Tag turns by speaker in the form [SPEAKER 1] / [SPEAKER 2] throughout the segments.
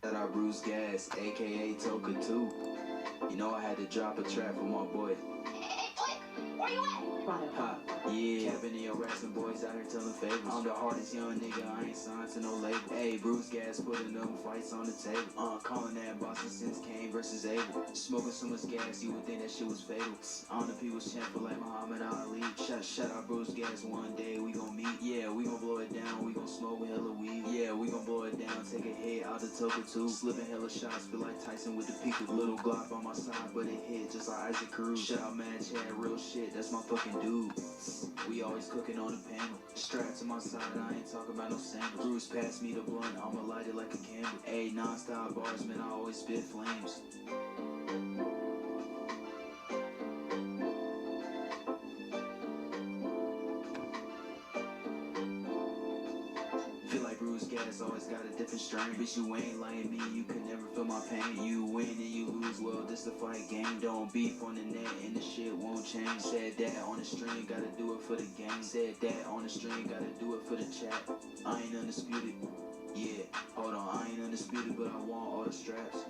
[SPEAKER 1] That I Bruce Gas, aka Toka 2. You know I had to drop a track for my boy.
[SPEAKER 2] Hey, Flick, where you at?
[SPEAKER 1] Ha, yeah, I've been in your rapping boys out here telling favors. I'm the hardest young nigga, I ain't signed to no label. Hey, Bruce Gas putting them fights on the table. Calling that Boston since Kane versus Abel. Smoking so much gas, you would think that shit was fatal. On the people's champion like Muhammad Ali. Shout out Bruce Gas, one day we gon' meet. Yeah, we gon' blow it down, we gon' smoke hella weed. Yeah, we gon' blow it down, take a hit out the Toka 2. Slipping hella shots, feel like Tyson with the Pika. Little Glock on my side, but it hit just like Isaac Cruz. Shout out Mad Chad, real shit, that's my fucking dude. We always cooking on the panel. Strapped to my side, I ain't talking about no sandals. Bruce passed me the blunt, I'ma light it like a candle. Ayy, non-stop bars, man, I always spit flames. Feel like Bruce Gas always got a different strain. Bitch, you ain't like me, you could never feel my pain. You win and you lose, well, this the fight game. Don't beef on the net and the shit won't change. Said that on the string, gotta do it for the game. Said that on the string, gotta do it for the chat. I ain't undisputed, yeah, hold on, I ain't undisputed, but I want all the straps.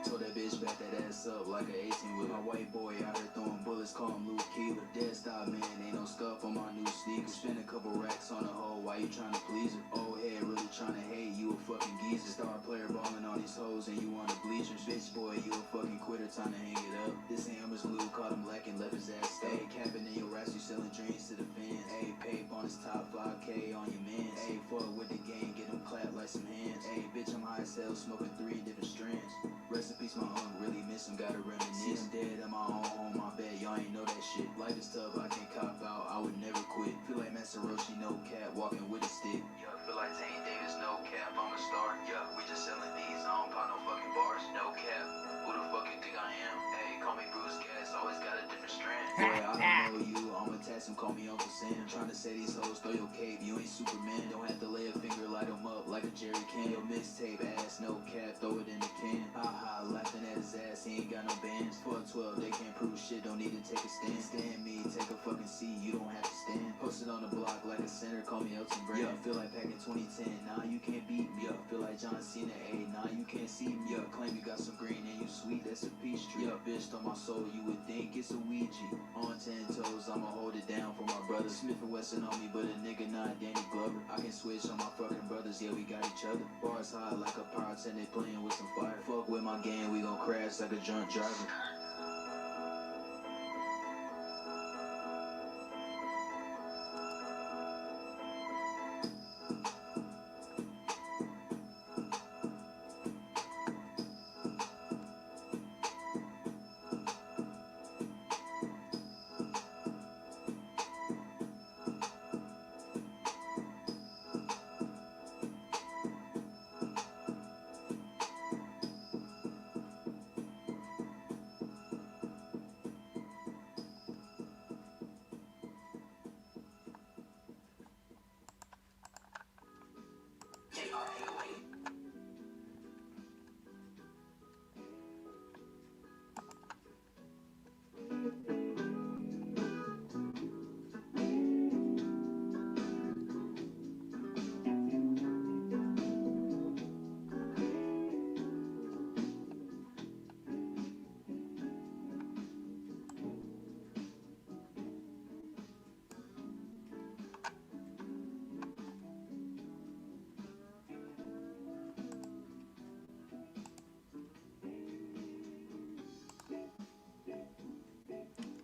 [SPEAKER 1] Told that bitch back that ass up like an 18 with my white boy out here throwing bullets, call him Luke Keeler. Dead stop, man, ain't no scuff on my new sneakers. Spend a couple racks on the hoe, why you tryna please her? Old head really tryna hate, you a fucking geezer. Star player balling on these hoes and you on the bleachers. Bitch boy, you a fucking quitter, time to hang it up. This hammer's blue, caught him lacking, left his ass stay. Capping in your raps, you selling dreams to the fans. Ayy, pape on his top 5K on your mans. Ayy, fuck with the gang, get him clapped like some hands. Ayy, bitch, I'm high as hell, smoking 3 different strands. Rest in peace, my uncle, really miss him, gotta reminisce. I'm dead at my own home, I bet y'all ain't know that shit. Life is tough, I can't cop out, I would never quit. Feel like Master Roshi, no cap, walking with a stick. Yeah, feel like Zane Davis, no cap, I'm a star. Yeah, we just selling these, I don't pop no fucking bars, no cap. Who the fuck you think I am? Hey, call me Bruce Gas, always got a different strand. Boy, I don't know you, I'ma test him, call me Uncle Sam. Trying to say these hoes, throw your cape, you ain't Superman. Don't have to lay a finger, light him up like a Jerry can. Your mixtape ass, no cap, throw it in the can. Ha, laughing at his ass, he ain't got no bands. Fuck 12, they can't prove shit, don't need to take a stand. Stand me, take a fucking seat, you don't have to stand. Posted on the block like a center, call me Elton Brand. Yeah, feel like back in 2010, nah, you can't beat me. Yeah, feel like John Cena, ayy, nah, you can't see me. Yeah, claim you got some green and you sweet, that's a peach tree. Yeah, bitch, on my soul, you would think it's a Ouija. On 10 toes, I'ma hold it down for my brother. Smith and Wesson on me, but a nigga not Danny Glover. I can switch on my fucking brothers, yeah, we got each other. Bars high like a pyrotechnic playing with some fire. Fuck with my gang, we gon' crash like a drunk driver.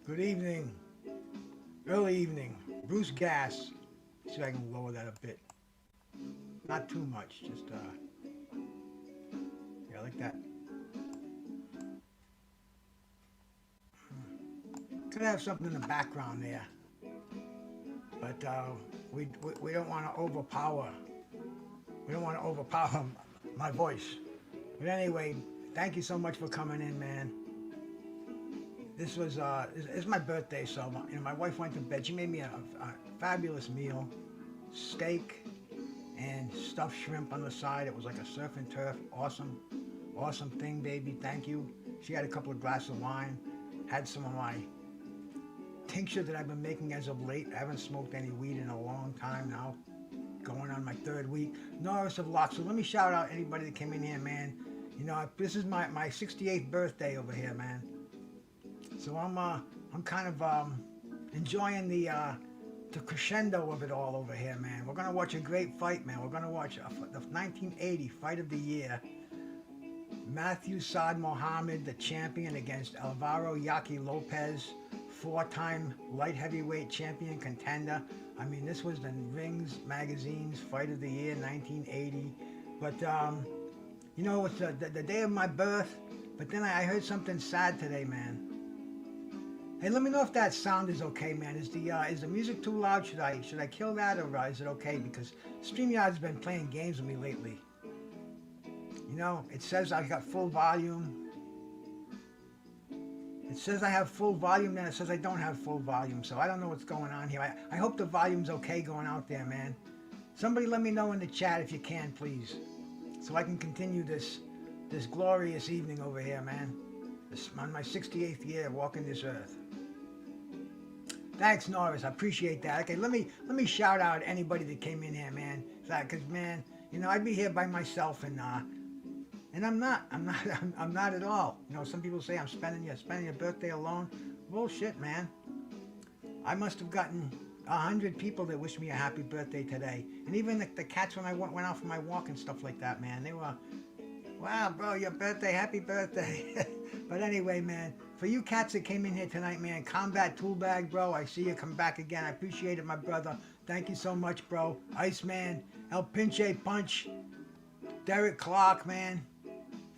[SPEAKER 3] Good evening. Early evening. Bruce Gas. See if I can lower that a bit. Not too much, just yeah, like that. Could have something in the background there, but we don't want to overpower. We don't want to overpower my voice. But anyway, thank you so much for coming in, man. This was it's my birthday, so my wife went to bed. She made me a fabulous meal, steak, and stuffed shrimp on the side. It was like a surf and turf. Awesome, awesome thing, baby. Thank you. She had a couple of glasses of wine. Had some of my tincture that I've been making as of late. I haven't smoked any weed in a long time now. Going on my 3rd week. Norris of Lock. So let me shout out anybody that came in here, man. You know, this is my 68th birthday over here, man. So I'm kind of enjoying the crescendo of it all over here, man. We're gonna watch a great fight, man. We're gonna watch the 1980 Fight of the Year. Matthew Saad Mohammed, the champion, against Alvaro Yaqui Lopez, 4-time light heavyweight champion contender. I mean, this was the Rings Magazine's Fight of the Year, 1980. But, you know, it's the day of my birth. But then I heard something sad today, man. Hey, let me know if that sound is okay, man. Is the music too loud? Should I kill that, or is it okay? Because StreamYard's been playing games with me lately. You know, it says I got full volume. It says I have full volume, then it says I don't have full volume. So I don't know what's going on here. I hope the volume's okay going out there, man. Somebody let me know in the chat if you can, please. So I can continue this glorious evening over here, man. On my 68th year walking this earth. Thanks, Norris. I appreciate that. Okay, let me shout out anybody that came in here, man. Because, man, you know, I'd be here by myself, and I'm not at all. You know, some people say I'm spending your birthday alone. Bullshit, man. I must have gotten 100 people that wished me a happy birthday today, and even the cats when I went out for my walk and stuff like that, man. They were, wow, bro, your birthday, happy birthday. But anyway, man, for you cats that came in here tonight, man, Combat Tool Bag, bro, I see you come back again. I appreciate it, my brother. Thank you so much, bro. Iceman, El Pinche Punch, Derek Clark, man.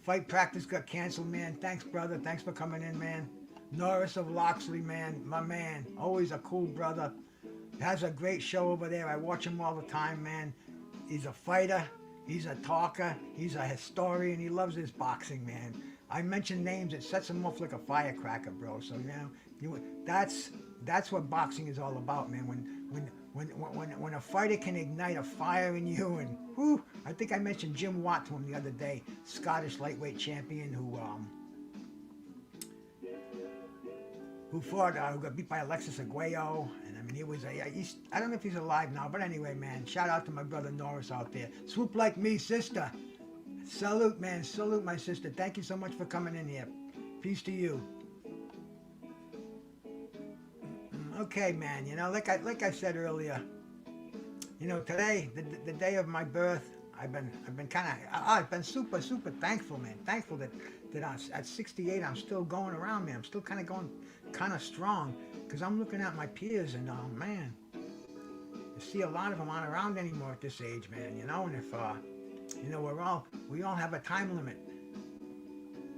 [SPEAKER 3] Fight practice got canceled, man. Thanks, brother. Thanks for coming in, man. Norris of Loxley, man. My man. Always a cool brother. Has a great show over there. I watch him all the time, man. He's a fighter. He's a talker. He's a historian. He loves his boxing, man. I mention names, it sets him off like a firecracker, bro. So, you know, that's what boxing is all about, man. When a fighter can ignite a fire in you, and whew, I think I mentioned Jim Watt to him the other day, Scottish lightweight champion who got beat by Alexis Aguayo, and I mean I don't know if he's alive now, but anyway, man, shout out to my brother Norris out there. Swoop like me, sister. Salute, man. Salute, my sister. Thank you so much for coming in here. Peace to you. Okay, man. You know, like I said earlier, you know, today, the day of my birth, I've been super thankful, man. Thankful that at 68 I'm still going around, man. I'm still kind of going strong, because I'm looking at my peers, and man, you see a lot of them aren't around anymore at this age, man. You know, and if you know, we all have a time limit,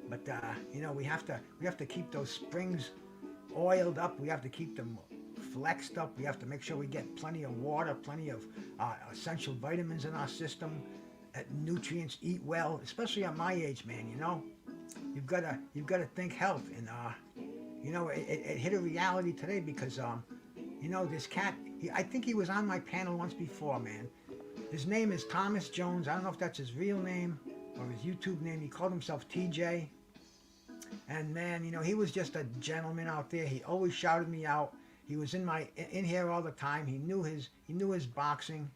[SPEAKER 3] but you know, we have to keep those springs oiled up. We have to keep them flexed up. We have to make sure we get plenty of water, plenty of essential vitamins in our system, nutrients, eat well, especially at my age, man. You know, you've got to think health, and you know, it hit a reality today, because you know, this cat, I think he was on my panel once before, man. His name is Thomas Jones. I don't know if that's his real name or his YouTube name. He called himself TJ. And man, you know, he was just a gentleman out there. He always shouted me out. He was in here all the time. He knew his boxing,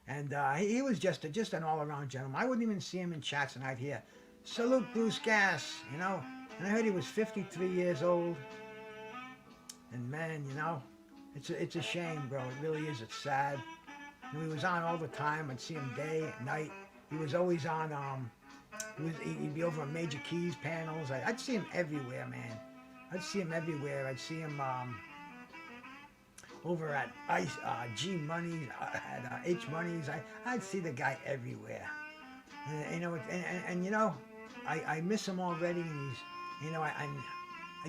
[SPEAKER 3] and he was just an all-around gentleman. I wouldn't even see him in chats, and I'd hear, "Salute Bruce Gas," you know. And I heard he was 53 years old. And man, you know, it's a shame, bro. It really is. It's sad. And he was on all the time. I'd see him day, night. He was always on. He'd be over on Major Keys panels. I'd see him everywhere, man. I'd see him everywhere. I'd see him over at G Money, at H Money's. I'd see the guy everywhere. And, you know, and you know, I miss him already. And he's, you know, I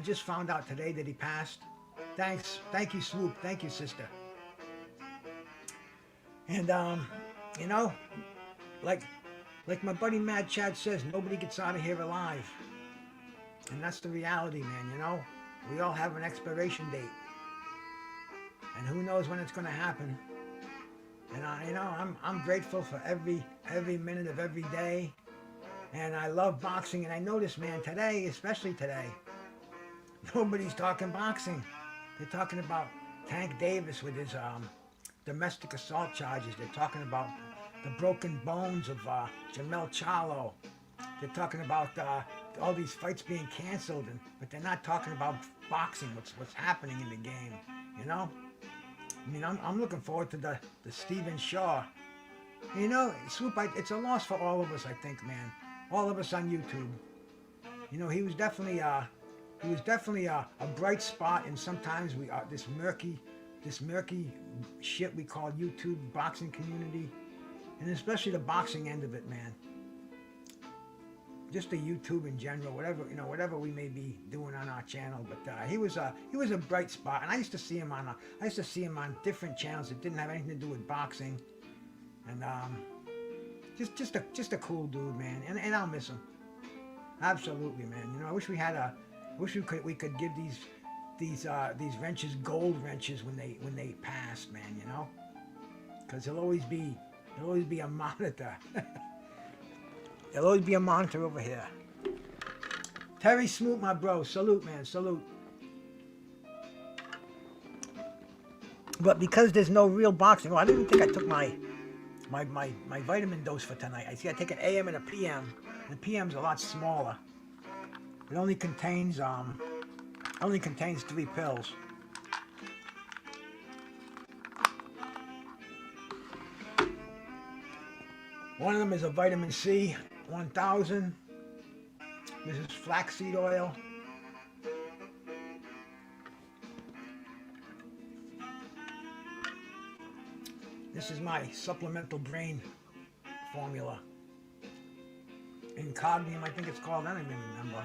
[SPEAKER 3] just found out today that he passed. Thank you, Swoop. Thank you, sister. And you know, like my buddy Mad Chad says, nobody gets out of here alive. And that's the reality, man, you know? We all have an expiration date. And who knows when it's going to happen. And you know, I'm grateful for every minute of every day, and I love boxing. And I notice, man, today, especially today, nobody's talking boxing. They're talking about Tank Davis with his domestic assault charges. They're talking about the broken bones of Jamel Charlo. They're talking about all these fights being canceled, but they're not talking about boxing. What's happening in the game? You know. I mean, I'm looking forward to the Stephen Shaw. You know, Swoop, it's a loss for all of us, I think, man. All of us on YouTube. You know, he was definitely a bright spot in sometimes this murky shit we call YouTube boxing community, and especially the boxing end of it, man. Just the YouTube in general, whatever we may be doing on our channel, but he was a bright spot, and I used to see him on different channels that didn't have anything to do with boxing, and just a cool dude, man, and I'll miss him, absolutely, man. You know, I wish we could give these wrenches gold wrenches when they pass, man. You know, because he'll always be a monitor. There'll always be a monitor over here. Terry Smoot, my bro. Salute, man. Salute. But because there's no real boxing, I didn't think I took my vitamin dose for tonight. I take an AM and a PM. The PM's a lot smaller. It only contains 3 pills. One of them is a vitamin C 1000. This is flaxseed oil. This is my supplemental brain formula. Incognium, I think it's called. I don't even remember.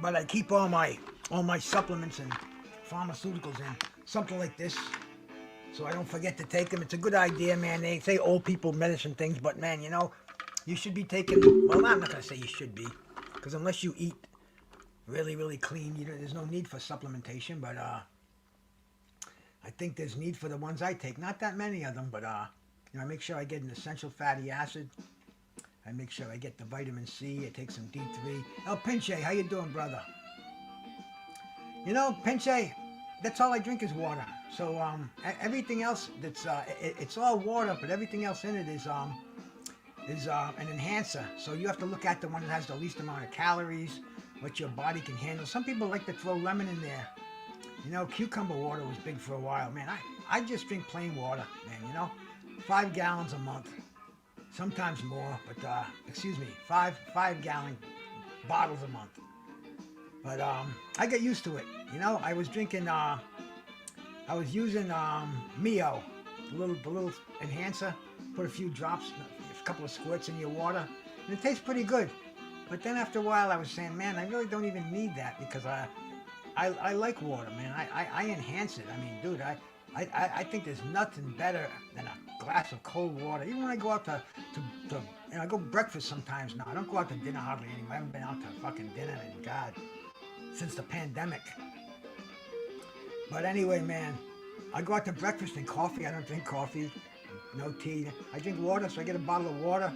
[SPEAKER 3] But I keep all my supplements and pharmaceuticals in something like this, so I don't forget to take them. It's a good idea, man. They say old people medicine things, but man, you know, you should be taking. Well, I'm not gonna say you should be, because unless you eat really, really clean, there's no need for supplementation. But I think there's need for the ones I take. Not that many of them, but I make sure I get an essential fatty acid. I make sure I get the vitamin C. I take some D3. El Pinche, how you doing, brother? You know, Pinche, that's all I drink is water. So everything else it's all water, but everything else in it is an enhancer. So you have to look at the one that has the least amount of calories, what your body can handle. Some people like to throw lemon in there. You know, cucumber water was big for a while, man. I just drink plain water, man. You know, 5 gallons a month. Sometimes more, but 5-gallon bottles a month. But I got used to it. You know, I was using Mio, the little enhancer. Put a few drops, a couple of squirts in your water, and it tastes pretty good. But then after a while, I was saying, man, I really don't even need that, because I like water, man. I enhance it. I mean, dude, I think there's nothing better than a glass of cold water. Even when I go out to I go breakfast sometimes now. I don't go out to dinner hardly anymore. I haven't been out to fucking dinner in God since the pandemic. But anyway, man, I go out to breakfast and coffee. I don't drink coffee, no tea. I drink water, so I get a bottle of water.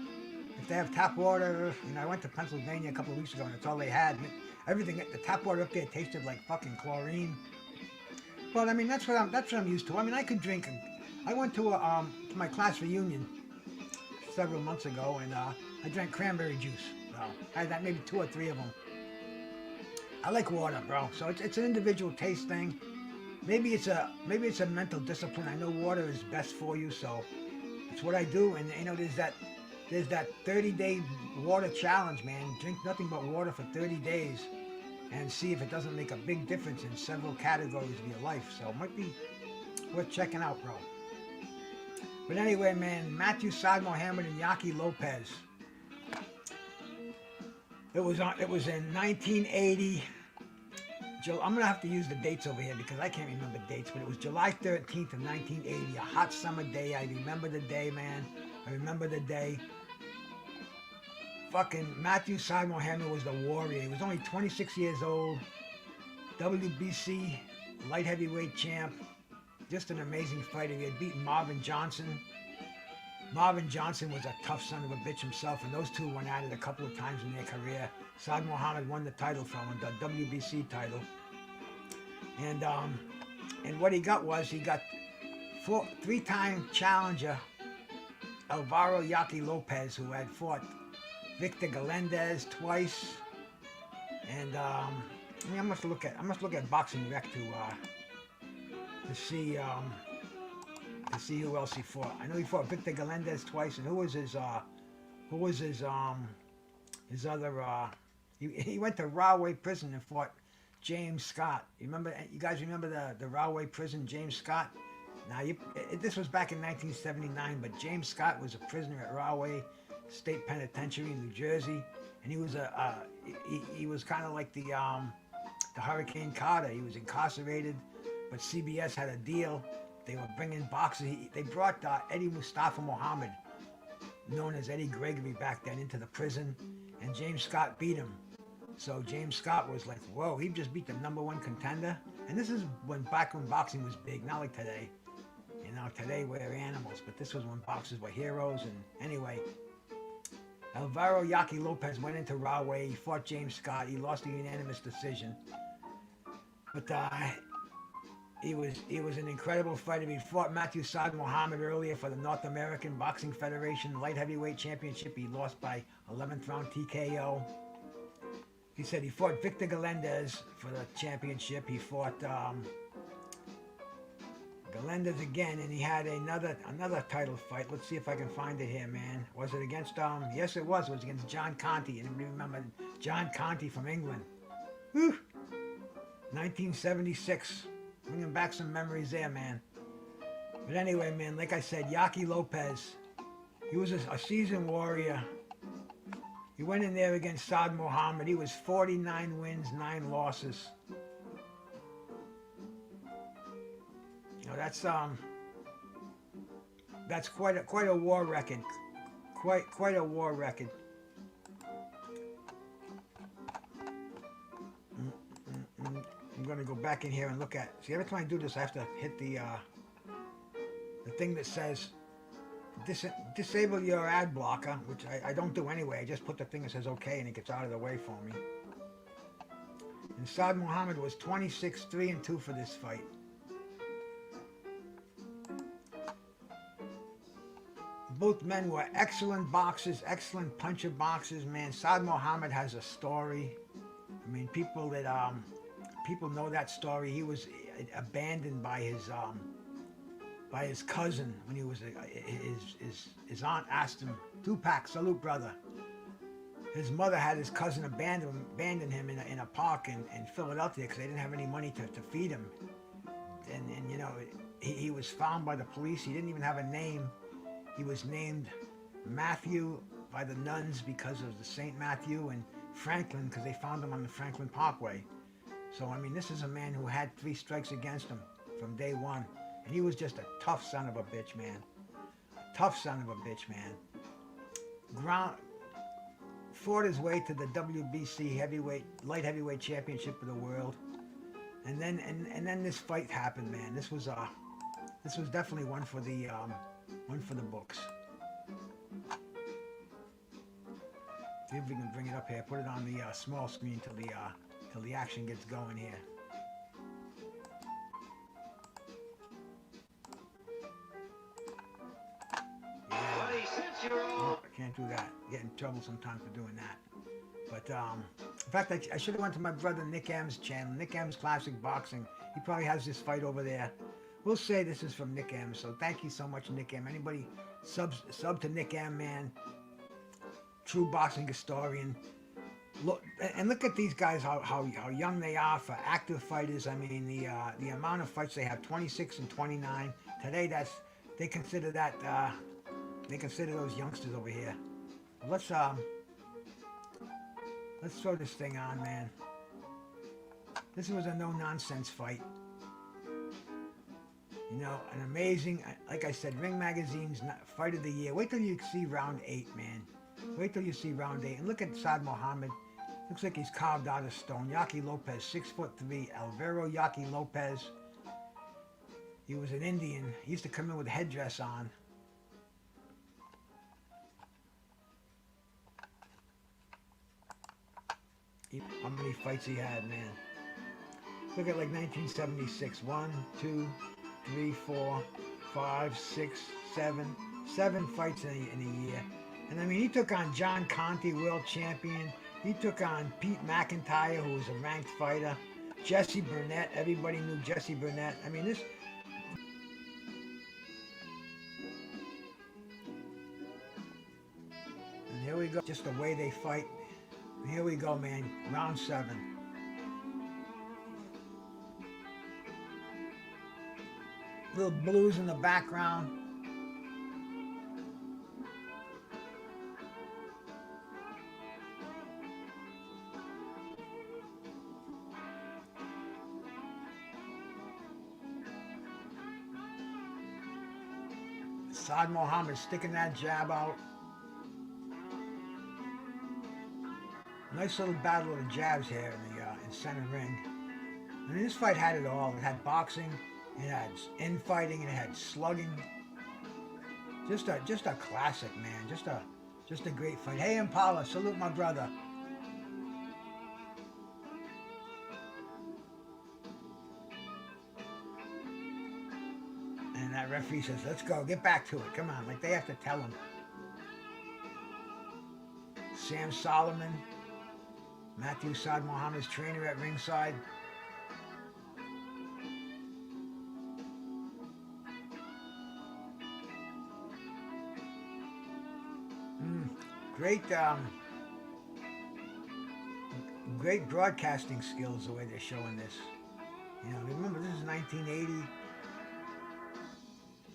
[SPEAKER 3] If they have tap water, I went to Pennsylvania a couple of weeks ago, and that's all they had. Everything, the tap water up there tasted like fucking chlorine. But I mean, that's what I'm used to. I mean, I could drink. I went to my class reunion several months ago, and I drank cranberry juice. So I had that, maybe 2 or 3 of them. I like water, bro. So it's an individual taste thing. Maybe it's a mental discipline. I know water is best for you, so it's what I do. And there's that 30-day water challenge, man. Drink nothing but water for 30 days. And see if it doesn't make a big difference in several categories of your life. So it might be worth checking out, bro. But anyway, man, Matthew, Saad, Mohammed, and Yaqui, Lopez. It was in 1980. I'm gonna have to use the dates over here because I can't remember dates, but it was July 13th of 1980, a hot summer day. I remember the day, man. I remember the day. fucking Matthew Saad Mohammed was the warrior. He was only 26 years old. WBC light heavyweight champ. Just an amazing fighter. He had beaten Marvin Johnson. Marvin Johnson was a tough son of a bitch himself, and those two went at it a couple of times in their career. Saad Mohammed won the title from him, the WBC title. And what he got was, he got three-time challenger Alvaro Yaqui Lopez, who had fought Victor Galindez twice. And I must look at Boxing Rec to see who else he fought. I know he fought Victor Galindez twice, and who was his other? He went to Rahway Prison and fought James Scott. You guys remember the Rahway Prison, James Scott? Now, this was back in 1979, but James Scott was a prisoner at Rahway State Penitentiary in New Jersey, and he was kind of like the Hurricane Carter. He was incarcerated, but CBS had a deal. They were bringing boxers. They brought Eddie Mustafa Muhammad, known as Eddie Gregory back then, into the prison, and James Scott beat him. So James Scott was like, whoa, he just beat the #1 contender. And this is when boxing was big, not like today. You know, today we're animals, but this was when boxers were heroes. And anyway, Alvaro Yaqui Lopez went into Rahway. He fought James Scott. He lost a unanimous decision. But he was an incredible fighter. He fought Matthew Saad Mohammed earlier for the North American Boxing Federation Light Heavyweight Championship. He lost by 11th round TKO. He said he fought Victor Galindez for the championship. He fought Galindez again, and he had another title fight. Let's see if I can find it here, man. Was it against yes, it was. It was against John Conti. And remember John Conti from England. Whew. 1976. Bringing back some memories there, man. But anyway, man, like I said, Yaqui Lopez, he was a seasoned warrior. He went in there against Saad Mohammed. He was 49 wins, 9 losses. You know, that's quite a war record. Quite a war record. I'm going to go back in here and look at. See, every time I do this, I have to hit the thing that says disable your ad blocker, which I don't do anyway. I just put the thing that says okay, and it gets out of the way for me. And Saad Mohammed was 26-3-2 for this fight. Both men were excellent boxers, excellent puncher boxers, man. Saad Mohammed has a story. I mean, people know that story. He was abandoned by his cousin when he was his aunt asked him, Tupac, salute brother. His mother had his cousin abandon him in a park in Philadelphia because they didn't have any money to feed him. And you know, he was found by the police. He didn't even have a name. He was named Matthew by the nuns because of the St. Matthew, and Franklin because they found him on the Franklin Parkway. So, I mean, this is a man who had 3 strikes against him from day one. And he was just a tough son of a bitch, man. Tough son of a bitch, man. Fought his way to the WBC light heavyweight championship of the world. And then this fight happened, man. This was definitely one for the books. See if we can bring it up here. Put it on the small screen till the action gets going here. Oh, I can't do that. I get in trouble sometimes for doing that. But in fact, I should have went to my brother Nick M's channel, Nick M's Classic Boxing. He probably has this fight over there. We'll say this is from Nick M. So thank you so much, Nick M. Anybody sub to Nick M, man. True boxing historian. Look at these guys, how young they are for active fighters. I mean, the amount of fights they have, 26 and 29. Today, they consider those youngsters over here. Let's throw this thing on, man. This was a no-nonsense fight. You know, an amazing, like I said, Ring Magazine's fight of the year. Wait till you see round 8, man. Wait till you see round 8. And look at Saad Muhammad. Looks like he's carved out of stone. Yaqui Lopez, 6'3". Alvaro Yaqui Lopez. He was an Indian. He used to come in with a headdress on. How many fights he had, man. Look at like 1976. 1, 2, 3, 4, 5, 6, 7. 7 fights in a year. And I mean, he took on John Conte, world champion. He took on Pete McIntyre, who was a ranked fighter. Jesse Burnett, everybody knew Jesse Burnett. I mean, this... And here we go, just the way they fight. And here we go, man, round 7. Little blues in the background. Saad Muhammad sticking that jab out. Nice little battle of the jabs here in center ring. I mean, this fight had it all. It had boxing, it had infighting, it had slugging. Just a classic, man. Just a great fight. Hey, Impala, salute my brother. And that referee says, let's go, get back to it. Come on, like they have to tell him. Sam Solomon, Matthew Saad Muhammad's trainer at ringside. Great broadcasting skills the way they're showing this. You know, remember this is 1980.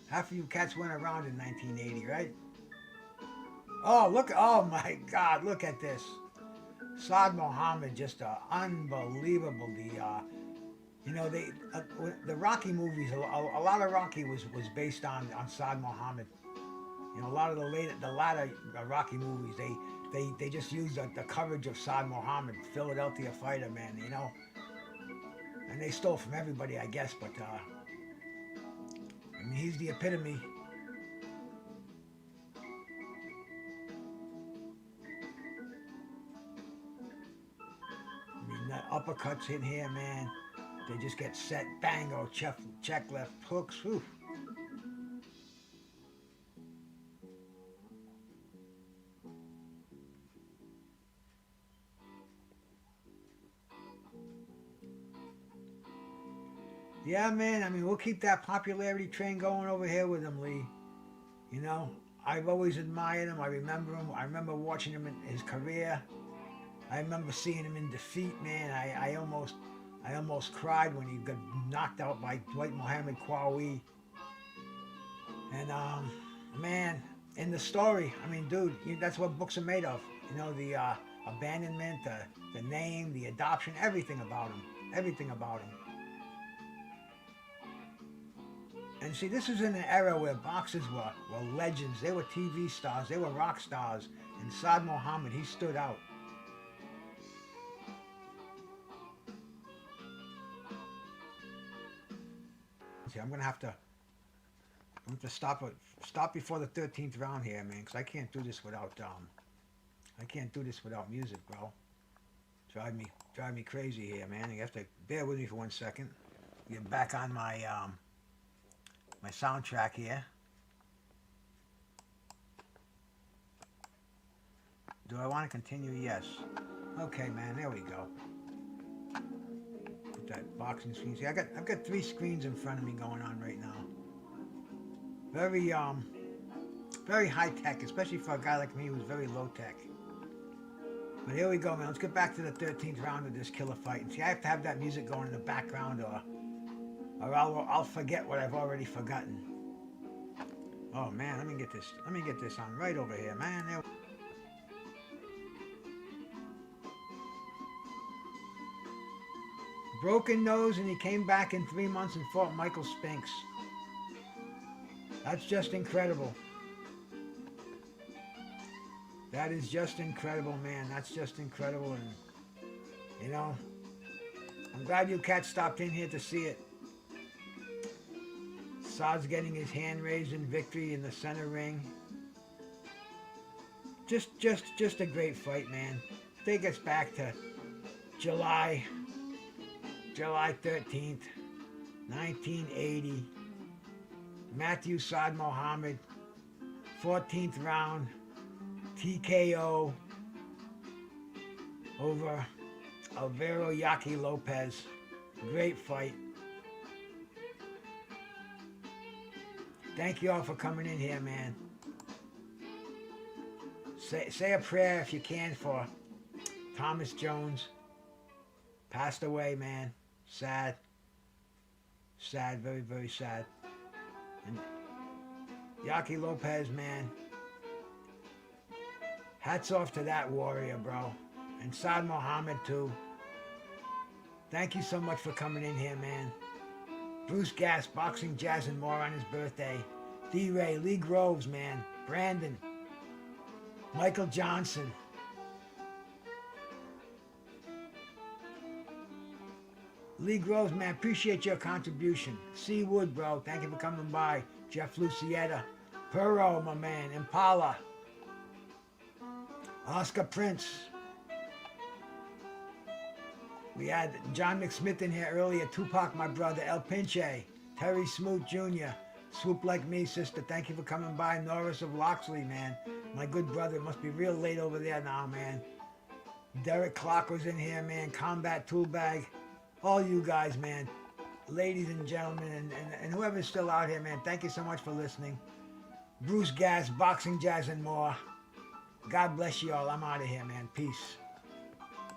[SPEAKER 3] Half of you cats went around in 1980, right? Oh, look, oh my God, look at this. Saad Muhammad, just unbelievable. The Rocky movies, a lot of Rocky was based on Saad Muhammad. You know, a lot of the latter Rocky movies, they just used the coverage of Saad Muhammad, Philadelphia fighter, man, you know. And they stole from everybody, I guess, but I mean, he's the epitome. I mean, that uppercuts in here, man. They just get set, bango, check left hooks. Whew. Yeah, man, I mean, we'll keep that popularity train going over here with him, Lee. You know, I've always admired him. I remember him. I remember watching him in his career. I remember seeing him in defeat, man. I almost cried when he got knocked out by Dwight Muhammad Qawi. And, man, in the story, I mean, dude, that's what books are made of. You know, the abandonment, the name, the adoption, everything about him. Everything about him. And see, this is in an era where boxers were legends. They were TV stars. They were rock stars. And Saad Muhammad, he stood out. See, I'm gonna have to stop before the 13th round here, man, because I can't do this without music, bro. Drive me crazy here, man. You have to bear with me for 1 second. Get back on my my soundtrack here. Do I want to continue? Yes. Okay, man. There we go. Put that boxing screen. See, I've got 3 screens in front of me going on right now. Very high tech, especially for a guy like me who's very low tech. But here we go, man. Let's get back to the 13th round of this killer fight. And see, I have to have that music going in the background, or I'll forget what I've already forgotten. Oh man, let me get this on right over here, man. There. Broken nose, and he came back in 3 months and fought Michael Spinks. That's just incredible. That is just incredible, man. That's just incredible. And, you know, I'm glad you cats stopped in here to see it. Saad's getting his hand raised in victory in the center ring. Just a great fight, man. Take us back to July 13th, 1980. Matthew Saad Muhammad, 14th round, TKO over Alvaro Yaqui Lopez. Great fight. Thank you all for coming in here, man. Say a prayer if you can for Thomas Jones. Passed away, man. Sad. Sad, very, very sad. And Yaqui Lopez, man. Hats off to that warrior, bro. And Saad Muhammad, too. Thank you so much for coming in here, man. Bruce Gass, Boxing, Jazz, and more on his birthday. D-Ray, Lee Groves, man. Brandon. Michael Johnson. Lee Groves, man, appreciate your contribution. C. Wood, bro, thank you for coming by. Jeff Lucietta. Perro, my man. Impala. Oscar Prince. We had John McSmith in here earlier. Tupac, my brother. El Pinche. Terry Smoot Jr. Swoop Like Me, sister. Thank you for coming by. Norris of Loxley, man. My good brother. It must be real late over there now, man. Derek Clark was in here, man. Combat Tool Bag. All you guys, man. Ladies and gentlemen, and whoever's still out here, man. Thank you so much for listening. Bruce Gass, Boxing, Jazz, and more. God bless you all. I'm out of here, man. Peace.